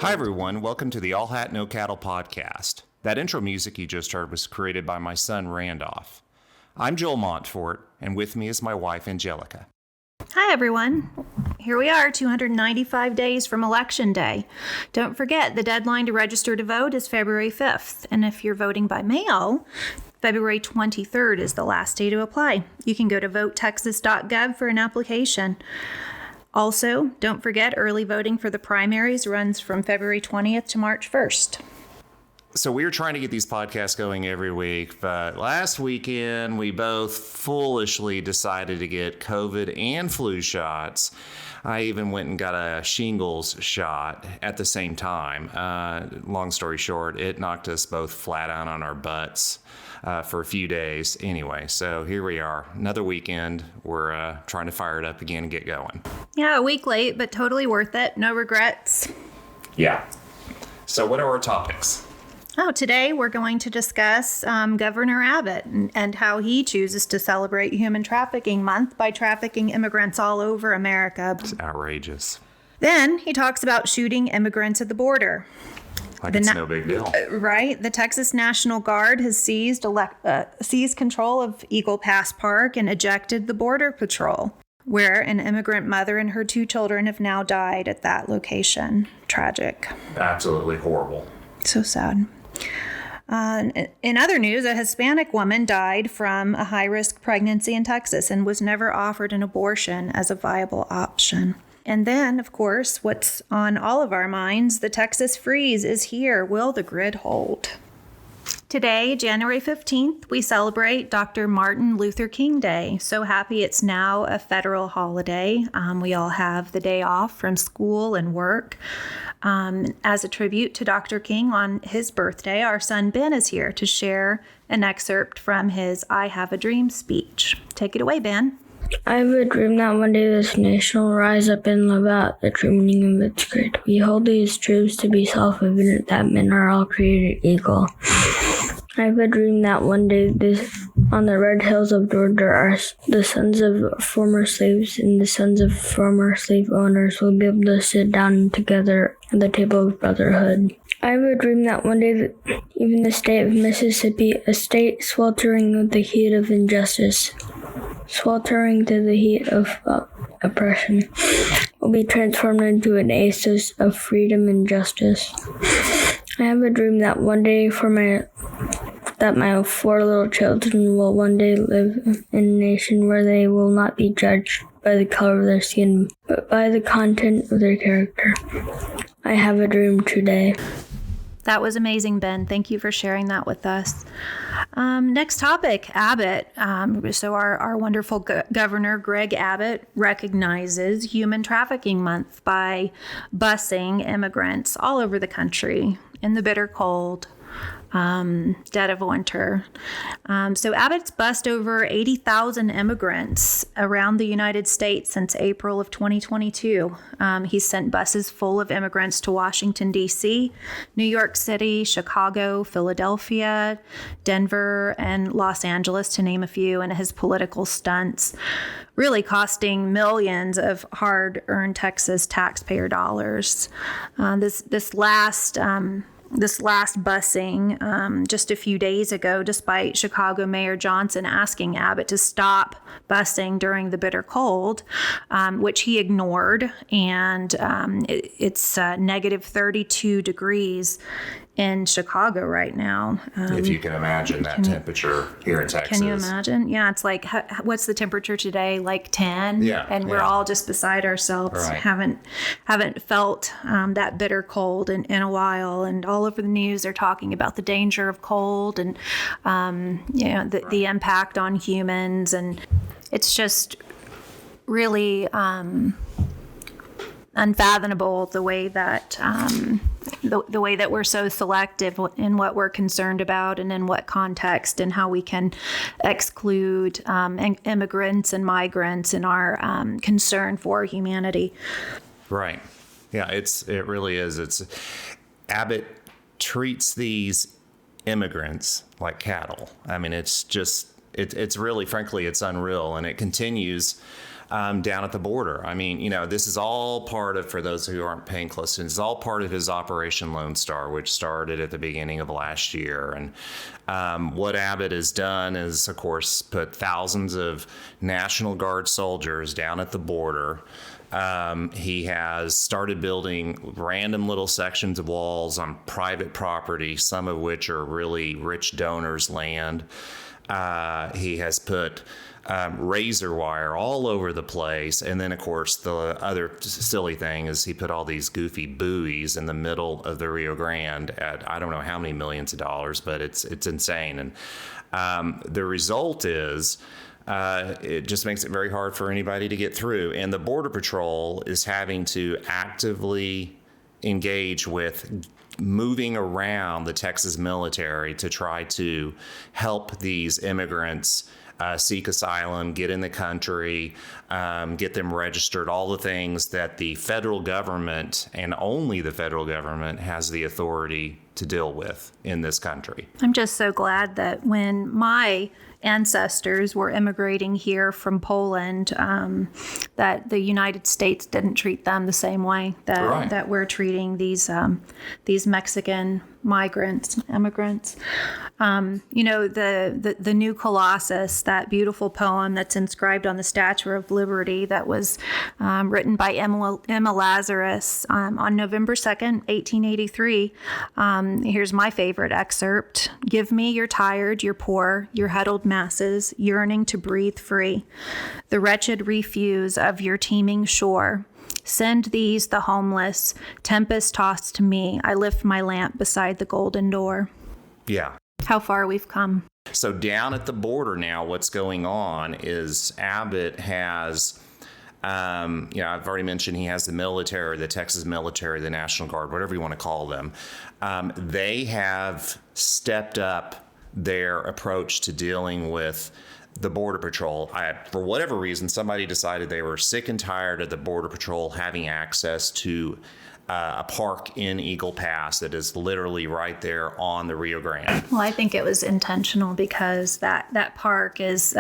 Hi, everyone. Welcome to the allhat-nocattle podcast. That intro music you just heard was created by my son, Randolph. I'm Joel Montfort, and with me is my wife, Angelica. Hi, everyone. Here we are, 295 days from Election Day. Don't forget, the deadline to register to vote is February 5th. And if you're voting by mail, February 23rd is the last day to apply. You can go to votetexas.gov for an application. Also, don't forget, early voting for the primaries runs from February 20th to March 1st. So we were trying to get these podcasts going every week, but last weekend we both foolishly decided to get COVID and flu shots. I even went and got a shingles shot at the same time. Long story short, it knocked us both flat out on our butts for a few days. Anyway, so here we are, another weekend. We're trying to fire it up again and get going. Yeah, a week late, but totally worth it. No regrets. Yeah. So what are our topics? Today we're going to discuss Governor Abbott and how he chooses to celebrate Human Trafficking Month by trafficking immigrants all over America. It's outrageous. Then he talks about shooting immigrants at the border. Like it's no big deal. Right. The Texas National Guard has seized control of Eagle Pass Park and ejected the Border Patrol, where an immigrant mother and her 2 children have now died at that location. Tragic. Absolutely horrible. So sad. In other news, a Hispanic woman died from a high-risk pregnancy in Texas and was never offered an abortion as a viable option. And then, of course, what's on all of our minds, the Texas freeze is here. Will the grid hold? Today, January 15th, we celebrate Dr. Martin Luther King Day. So happy it's now a federal holiday. We all have the day off from school and work. As a tribute to Dr. King on his birthday, our son Ben is here to share an excerpt from his I Have a Dream speech. Take it away, Ben. I have a dream that one day this nation will rise up and live out the true meaning of its creed. We hold these truths to be self-evident that men are all created equal. I have a dream that one day on the red hills of Georgia are the sons of former slaves and the sons of former slave owners will be able to sit down together at the table of brotherhood. I have a dream that one day even the state of Mississippi, a state sweltering with the heat of injustice, sweltering to the heat of oppression, will be transformed into an oasis of freedom and justice. I have a dream that one day that my 4 little children will one day live in a nation where they will not be judged by the color of their skin, but by the content of their character. I have a dream today. That was amazing, Ben. Thank you for sharing that with us. Next topic, Abbott. So our wonderful Governor Greg Abbott recognizes Human Trafficking Month by busing immigrants all over the country in the bitter cold, dead of winter. So Abbott's bussed over 80,000 immigrants around the United States since April of 2022. He's sent buses full of immigrants to Washington, D.C., New York City, Chicago, Philadelphia, Denver, and Los Angeles, to name a few, and his political stunts really costing millions of hard-earned Texas taxpayer dollars. This last busing just a few days ago, despite Chicago Mayor Johnson asking Abbott to stop busing during the bitter cold, which he ignored, and it's negative 32 degrees in Chicago right now. If you can imagine that temperature here in Texas. Can you imagine? Yeah, it's like, what's the temperature today? Like 10? Yeah. And we're all just beside ourselves. Right. Haven't felt that bitter cold in a while. And all over the news, they're talking about the danger of cold and, the impact on humans. And it's just really unfathomable the way that the way that we're so selective in what we're concerned about and in what context, and how we can exclude immigrants and migrants in our concern for humanity. Right. Yeah, it really is. Abbott treats these immigrants like cattle. I mean, it's just it's really, frankly, it's unreal, and it continues down at the border. I mean, this is all part of, for those who aren't paying close attention, it's all part of his Operation Lone Star, which started at the beginning of last year. And what Abbott has done is, of course, put thousands of National Guard soldiers down at the border. He has started building random little sections of walls on private property, some of which are really rich donors' land. He has put razor wire all over the place. And then, of course, the other silly thing is he put all these goofy buoys in the middle of the Rio Grande at I don't know how many millions of dollars, but it's insane. And the result is it just makes it very hard for anybody to get through. And the Border Patrol is having to actively engage with moving around the Texas military to try to help these immigrants seek asylum, get in the country, get them registered, all the things that the federal government and only the federal government has the authority to deal with in this country. I'm just so glad that when my ancestors were immigrating here from Poland, that the United States didn't treat them the same way that we're treating these Mexican immigrants. The new Colossus, that beautiful poem that's inscribed on the Statue of Liberty that was written by Emma Lazarus on November 2nd, 1883. Here's my favorite excerpt. Give me your tired, your poor, your huddled masses, yearning to breathe free. The wretched refuse of your teeming shore. Send these, the homeless, tempest-tossed to me. I lift my lamp beside the golden door. Yeah. How far we've come. So down at the border now, what's going on is Abbott has, I've already mentioned he has the military, the Texas military, the National Guard, whatever you want to call them. They have stepped up their approach to dealing with the Border Patrol. For whatever reason, somebody decided they were sick and tired of the Border Patrol having access to a park in Eagle Pass that is literally right there on the Rio Grande. Well, I think it was intentional because that park is,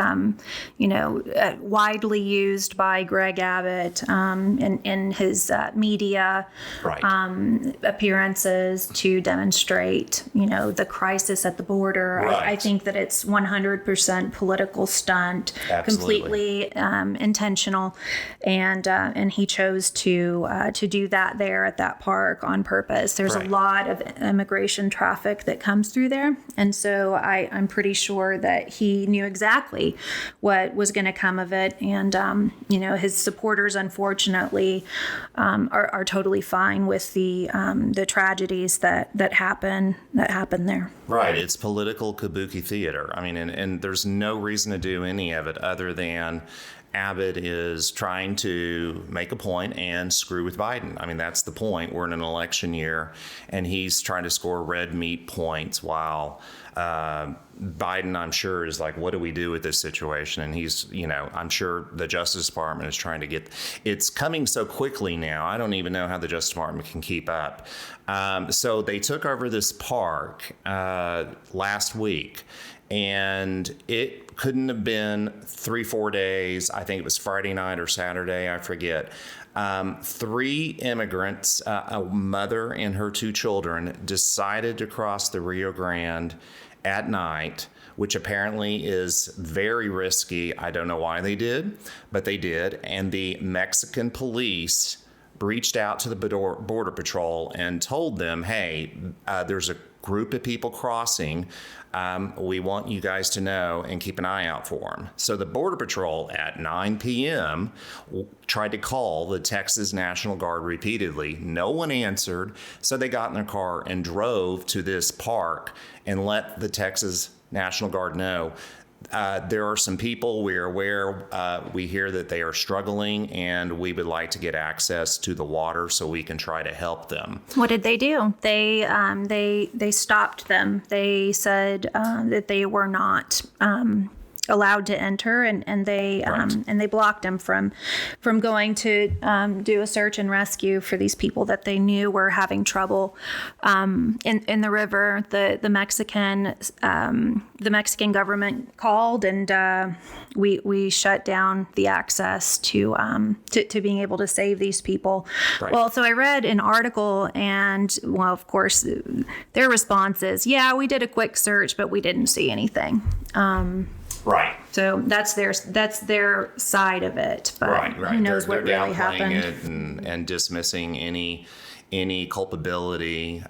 widely used by Greg Abbott in his media appearances to demonstrate, the crisis at the border. Right. I think that it's 100% political stunt, Absolutely. completely intentional, and he chose to do that there at that park on purpose. There's a lot of immigration traffic that comes through there. And so I'm pretty sure that he knew exactly what was going to come of it. And, his supporters, unfortunately, are totally fine with the tragedies that happen there. Right. It's political kabuki theater. I mean, and there's no reason to do any of it other than Abbott is trying to make a point and screw with Biden. I mean, that's the point. We're in an election year, and he's trying to score red meat points while Biden, I'm sure, is like, what do we do with this situation? And he's, I'm sure the Justice Department is trying to get, it's coming so quickly now. I don't even know how the Justice Department can keep up. So they took over this park last week, and it couldn't have been 3-4 days. I think it was Friday night or Saturday, I forget. 3 immigrants, a mother and her 2 children, decided to cross the Rio Grande at night, which apparently is very risky. I don't know why they did, but they did. And the Mexican police reached out to the Border Patrol and told them, hey, there's a group of people crossing. We want you guys to know and keep an eye out for them. So the Border Patrol at 9 p.m. tried to call the Texas National Guard repeatedly. No one answered. So they got in their car and drove to this park and let the Texas National Guard know. There are some people we're aware, we hear that they are struggling, and we would like to get access to the water so we can try to help them. What did they do? They stopped them. They said that they were not allowed to enter, and they blocked them from going to do a search and rescue for these people that they knew were having trouble in the river. The Mexican government called, and we shut down the access to being able to save these people. Right. Well, so I read an article, and well, of course, their response is, yeah, we did a quick search, but we didn't see anything. Right. So that's their side of it. But Right. who knows They're what really downplaying happened. it and dismissing any culpability,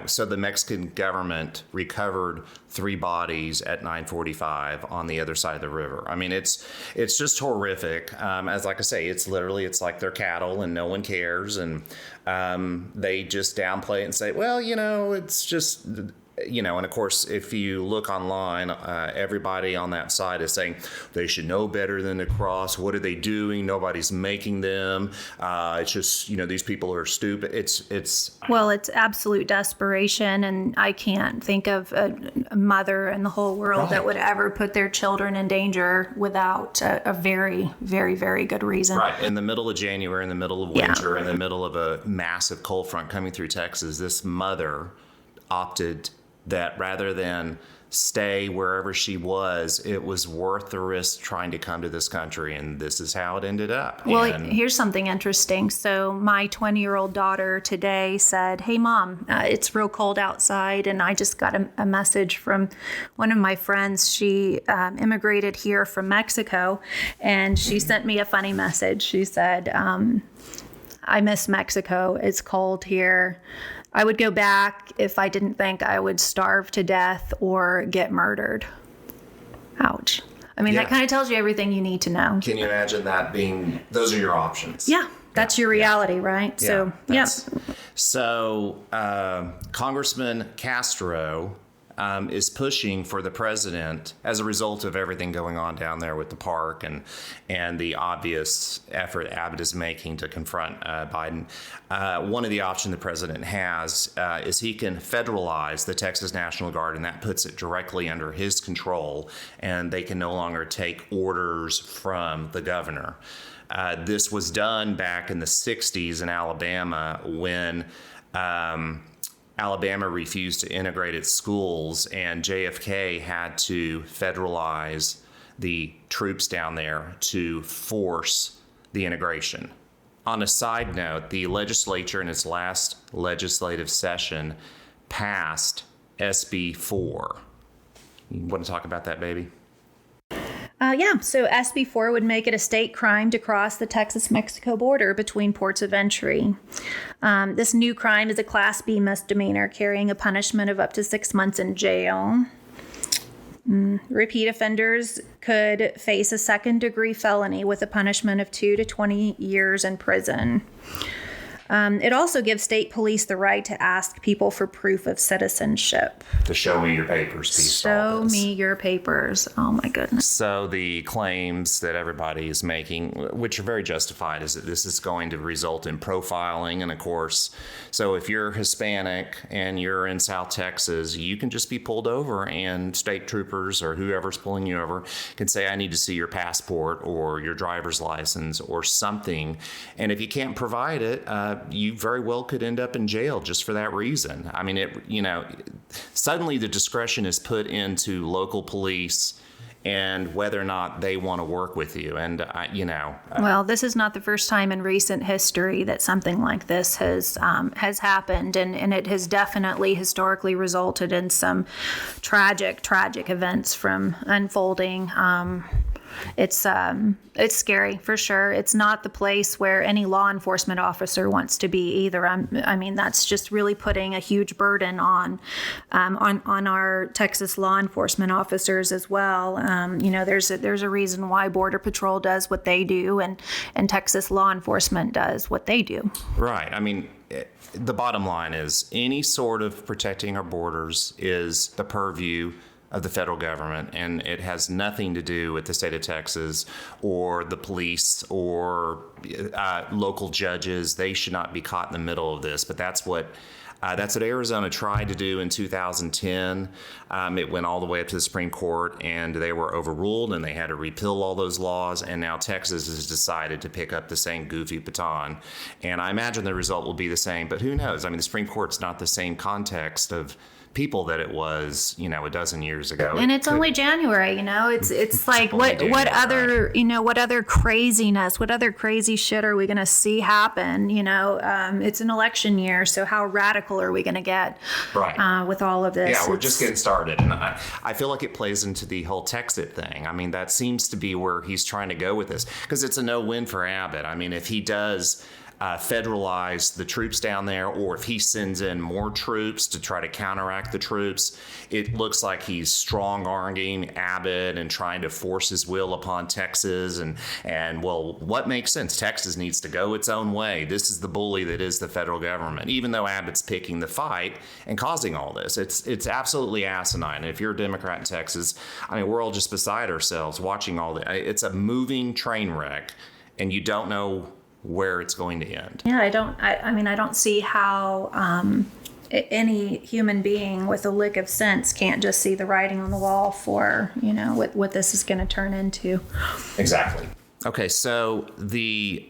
so the Mexican government recovered 3 bodies at 9:45 on the other side of the river. I mean, it's just horrific. As like I say, it's like they're cattle and no one cares, and they just downplay it and say, well, it's just. And of course, if you look online, everybody on that side is saying they should know better than to cross. What are they doing? Nobody's making them. It's just, these people are stupid. It's absolute desperation. And I can't think of a mother in the whole world that would ever put their children in danger without a very, very, very good reason. Right. In the middle of January, in the middle of winter, in the middle of a massive cold front coming through Texas, this mother opted that rather than stay wherever she was, it was worth the risk trying to come to this country, and this is how it ended up. Well, here's something interesting. So my 20-year-old daughter today said, hey, Mom, it's real cold outside, and I just got a message from one of my friends. She immigrated here from Mexico, and she sent me a funny message. She said, I miss Mexico. It's cold here. I would go back if I didn't think I would starve to death or get murdered. Ouch. I mean, that kind of tells you everything you need to know. Can you imagine that being, those are your options? Yeah, that's your reality, right? So, So, Congressman Castro is pushing for the president as a result of everything going on down there with the park and the obvious effort Abbott is making to confront Biden. One of the options the president has is he can federalize the Texas National Guard, and that puts it directly under his control, and they can no longer take orders from the governor. This was done back in the 60s in Alabama when Alabama refused to integrate its schools, and JFK had to federalize the troops down there to force the integration. On a side note, the legislature in its last legislative session passed SB 4. You want to talk about that, baby? So SB 4 would make it a state crime to cross the Texas-Mexico border between ports of entry. This new crime is a Class B misdemeanor, carrying a punishment of up to 6 months in jail. Repeat offenders could face a second-degree felony with a punishment of 2 to 20 years in prison. It also gives state police the right to ask people for proof of citizenship. The show me your papers piece. Show me your papers. Oh, my goodness. So the claims that everybody is making, which are very justified, is that this is going to result in profiling. And of course, so if you're Hispanic and you're in South Texas, you can just be pulled over, and state troopers or whoever's pulling you over can say, I need to see your passport or your driver's license or something. And if you can't provide it, you very well could end up in jail just for that reason. I mean, suddenly the discretion is put into local police and whether or not they want to work with you. And, well, this is not the first time in recent history that something like this has happened. And it has definitely historically resulted in some tragic events from unfolding. It's scary for sure. It's not the place where any law enforcement officer wants to be either. I mean, that's just really putting a huge burden on our Texas law enforcement officers as well. There's a reason why Border Patrol does what they do, and Texas law enforcement does what they do. Right. I mean, the bottom line is any sort of protecting our borders is the purview of the federal government, and it has nothing to do with the state of Texas or the police or local judges. They should not be caught in the middle of this, but that's what That's what Arizona tried to do in 2010. It went all the way up to the Supreme Court, and they were overruled, and they had to repeal all those laws. And now Texas has decided to pick up the same goofy baton. And I imagine the result will be the same, but who knows? I mean, the Supreme Court's not the same context of people that it was, a dozen years ago. And it's only January, it's like what other, what other craziness, what other crazy shit are we going to see happen? It's an election year. So how radical are we going to get with all of this? Yeah, we're just getting started. And I feel like it plays into the whole Texit thing. I mean, that seems to be where he's trying to go with this, because it's a no-win for Abbott. I mean, if he does federalize the troops down there, or if he sends in more troops to try to counteract the troops, it looks like he's strong-arming Abbott and trying to force his will upon Texas. And well, what makes sense? Texas needs to go its own way. This is the bully that is the federal government, even though Abbott's picking the fight and causing all this. It's absolutely asinine. And if you're a Democrat in Texas, I mean, we're all just beside ourselves watching all that. It's a moving train wreck, and you don't know where it's going to end. Yeah, I don't see how any human being with a lick of sense can't just see the writing on the wall for, what this is going to turn into. Exactly. Okay, so the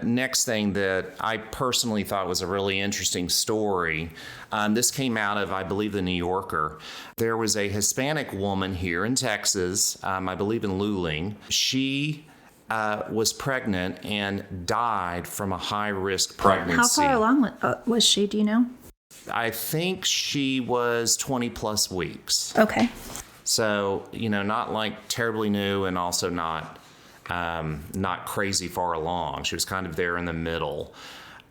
next thing that I personally thought was a really interesting story, this came out of, I believe, the New Yorker. There was a Hispanic woman here in Texas, I believe in Luling. She was pregnant and died from a high-risk pregnancy. How far along was she, do you know? I think she was 20 plus weeks. Okay. So, not like terribly new, and also not crazy far along. She was kind of there in the middle.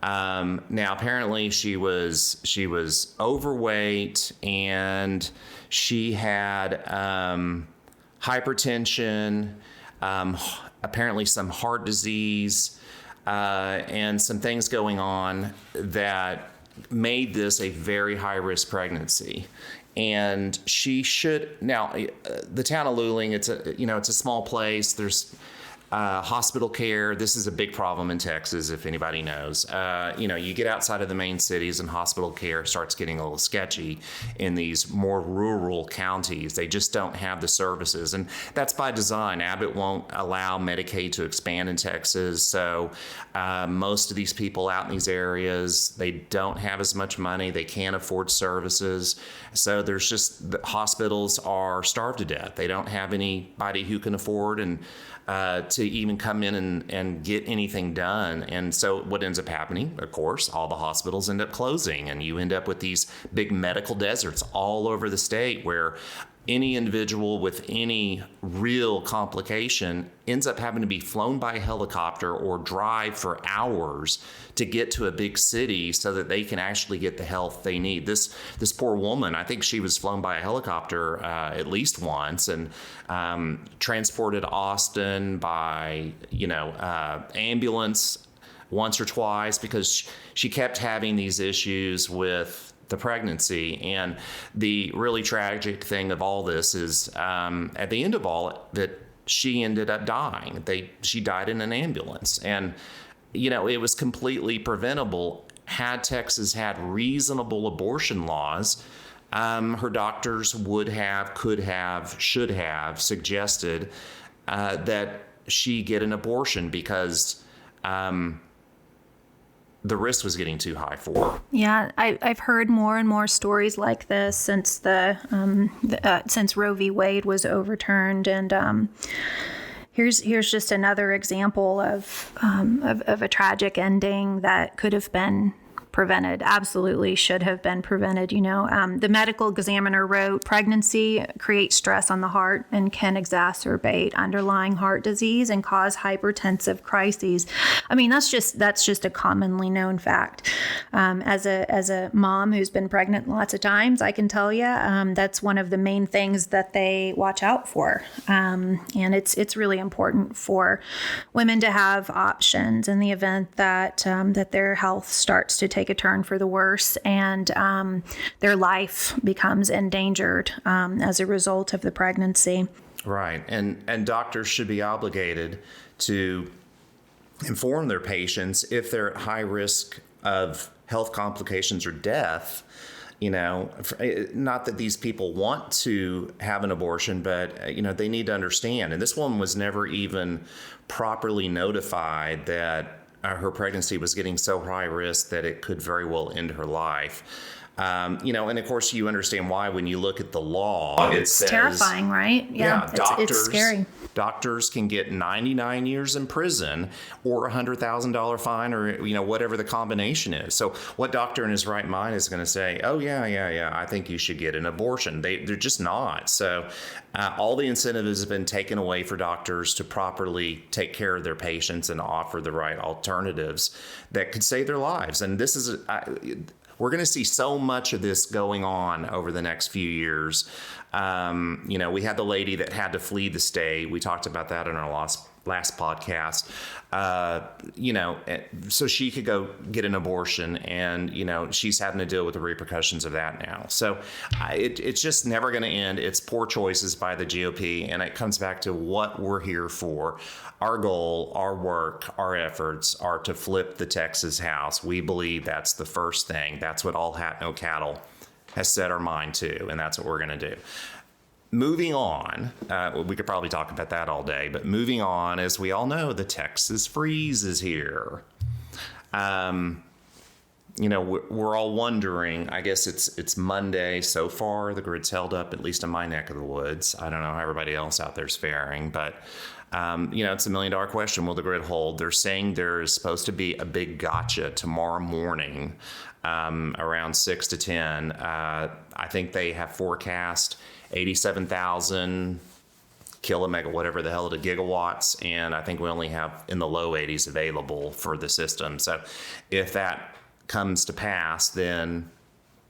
Now, apparently she was overweight, and she had hypertension, apparently some heart disease, and some things going on that made this a very high-risk pregnancy. And she should, now, the town of Luling, it's a small place. There's hospital care. This is a big problem in Texas, if anybody knows. You get outside of the main cities and hospital care starts getting a little sketchy in these more rural counties. They just don't have the services. And that's by design. Abbott won't allow Medicaid to expand in Texas. So most of these people out in these areas, they don't have as much money. They can't afford services. So there's just, the hospitals are starved to death. They don't have anybody who can afford to even come in and get anything done. And so what ends up happening, of course, all the hospitals end up closing, and you end up with these big medical deserts all over the state where any individual with any real complication ends up having to be flown by a helicopter or drive for hours to get to a big city so that they can actually get the help they need. This poor woman, I think she was flown by a helicopter at least once, and transported to Austin by ambulance once or twice, because she kept having these issues with the pregnancy. And the really tragic thing of all this is at the end of all that she ended up dying. She died in an ambulance, and it was completely preventable had Texas had reasonable abortion laws. Her doctors would have, could have, should have suggested that she get an abortion, because the risk was getting too high for her. Yeah, I've heard more and more stories like this since since Roe v. Wade was overturned, and here's just another example of a tragic ending that could have been prevented, absolutely should have been prevented. The medical examiner wrote, pregnancy creates stress on the heart and can exacerbate underlying heart disease and cause hypertensive crises. I mean, that's just a commonly known fact. As a mom who's been pregnant lots of times, I can tell you that's one of the main things that they watch out for. And it's really important for women to have options in the event that their health starts to take a turn for the worse, and their life becomes endangered as a result of the pregnancy. Right. And doctors should be obligated to inform their patients if they're at high risk of health complications or death, not that these people want to have an abortion, but, they need to understand. And this woman was never even properly notified that her pregnancy was getting so high risk that it could very well end her life. And of course you understand why when you look at the law. It's terrifying, right? Yeah, it's scary. Doctors can get 99 years in prison or a $100,000 fine or, whatever the combination is. So what doctor in his right mind is going to say, oh, yeah, I think you should get an abortion? They're just not. So all the incentives have been taken away for doctors to properly take care of their patients and offer the right alternatives that could save their lives. And this is we're going to see so much of this going on over the next few years. We had the lady that had to flee the state. We talked about that in our last podcast. So she could go get an abortion, and, she's having to deal with the repercussions of that now. So it's just never going to end. It's poor choices by the GOP, and it comes back to what we're here for. Our goal, our work, our efforts are to flip the Texas House. We believe that's the first thing. That's what allhat-nocattle has set our mind to, and that's what we're going to do. Moving on, we could probably talk about that all day, but moving on, as we all know, the Texas freeze is here. We're all wondering, I guess it's Monday so far. The grid's held up, at least in my neck of the woods. I don't know how everybody else out there's faring, but it's $1 million question. Will the grid hold? They're saying there's supposed to be a big gotcha tomorrow morning around 6 to 10. I think they have forecast 87,000 whatever the hell the gigawatts, and I think we only have in the low 80s available for the system. So if that comes to pass, then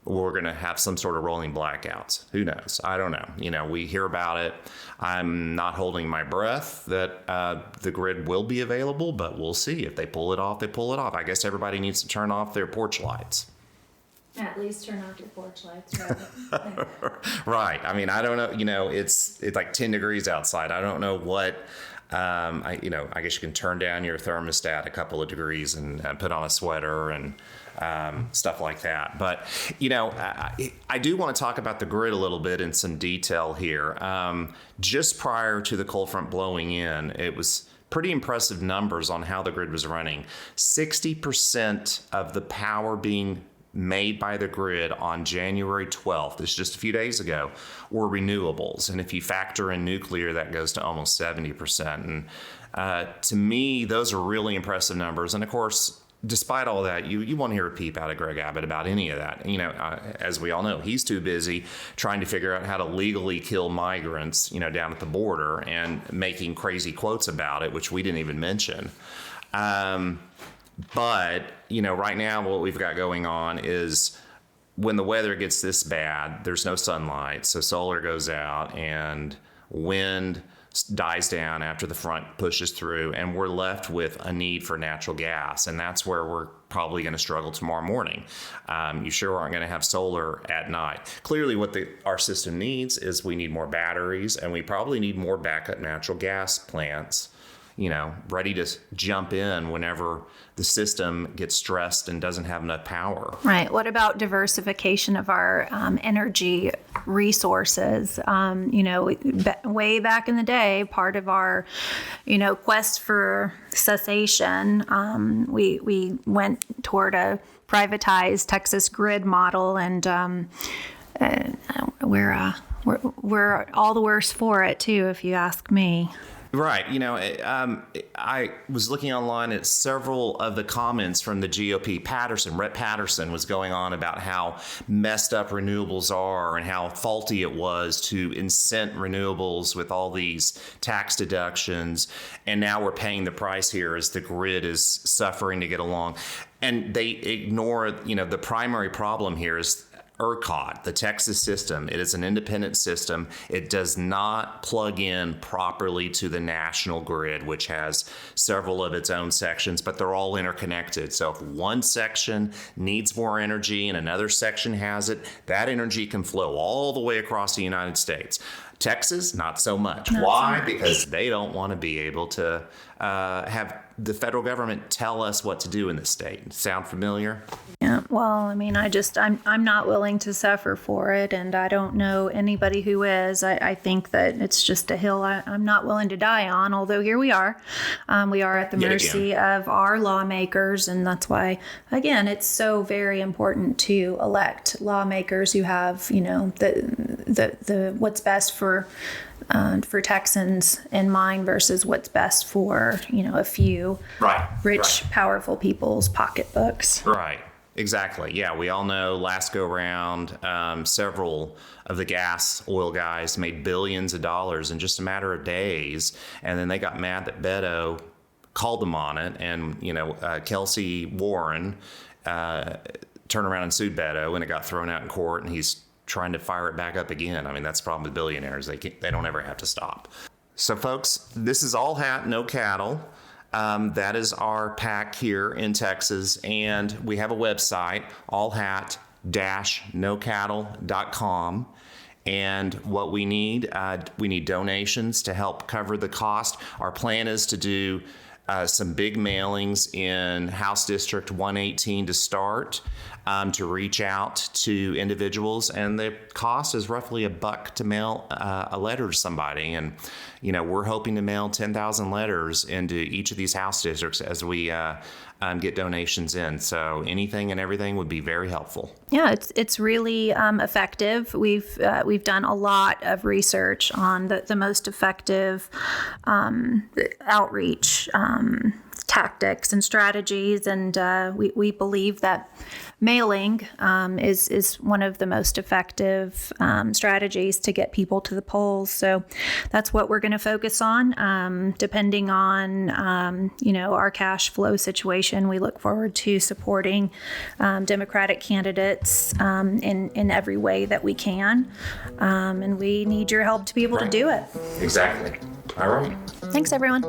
we're going to have some sort of rolling blackouts. Who knows? I don't know. We hear about it. I'm not holding my breath that the grid will be available, but we'll see. If they pull it off, they pull it off. I guess everybody needs to turn off their porch lights. At least turn off your porch lights, right? Right. I mean, I don't know. It's like 10 degrees outside. I don't know what. I guess you can turn down your thermostat a couple of degrees and put on a sweater and stuff like that. But, I do want to talk about the grid a little bit in some detail here. Just prior to the cold front blowing in, it was pretty impressive numbers on how the grid was running. 60% of the power being made by the grid on January 12th, this is just a few days ago, were renewables. And if you factor in nuclear, that goes to almost 70%. And to me, those are really impressive numbers. And of course, despite all that, you won't hear a peep out of Greg Abbott about any of that. As we all know, he's too busy trying to figure out how to legally kill migrants, down at the border and making crazy quotes about it, which we didn't even mention. But, right now what we've got going on is when the weather gets this bad, there's no sunlight. So solar goes out and wind dies down after the front pushes through, and we're left with a need for natural gas. And that's where we're probably going to struggle tomorrow morning. You sure aren't going to have solar at night. Clearly what our system needs is we need more batteries, and we probably need more backup natural gas plants, ready to jump in whenever the system gets stressed and doesn't have enough power. Right. What about diversification of our energy resources? Way back in the day, part of our, quest for cessation, we went toward a privatized Texas grid model, and we're all the worse for it too, if you ask me. Right. I was looking online at several of the comments from the GOP. Rhett Patterson was going on about how messed up renewables are and how faulty it was to incent renewables with all these tax deductions. And now we're paying the price here as the grid is suffering to get along. And they ignore, the primary problem here is ERCOT, the Texas system. It is an independent system. It does not plug in properly to the national grid, which has several of its own sections, but they're all interconnected. So if one section needs more energy and another section has it, that energy can flow all the way across the United States. Texas, not so much. Why? Because they don't want to be able to have the federal government tell us what to do in the state. Sound familiar? Yeah. Well, I mean, I'm not willing to suffer for it, and I don't know anybody who is. I think that it's just a hill I'm not willing to die on, although here we are. We are at the mercy of our lawmakers, and that's why, again, it's so very important to elect lawmakers who have, the what's best for Texans in mind versus what's best for, a few rich, powerful people's pocketbooks. Right. Exactly. Yeah, we all know last go round, several of the oil guys made billions of dollars in just a matter of days, and then they got mad that Beto called them on it, and Kelsey Warren turned around and sued Beto, and it got thrown out in court, and he's trying to fire it back up again. I mean, that's the problem with billionaires. They don't ever have to stop. So, folks, this is All Hat, No Cattle. That is our pack here in Texas, and we have a website, allhat-nocattle.com. And what we need donations to help cover the cost. Our plan is to do some big mailings in House District 118 to start, to reach out to individuals, and the cost is roughly $1 to mail a letter to somebody. And we're hoping to mail 10,000 letters into each of these House districts as we get donations in. So anything and everything would be very helpful. Yeah, it's really effective. We've done a lot of research on the most effective outreach tactics and strategies, and we believe that mailing is one of the most effective strategies to get people to the polls. So that's what we're going to focus on. Depending on our cash flow situation, we look forward to supporting Democratic candidates in every way that we can, and we need your help to be able to do it. Exactly. All right. Thanks, everyone.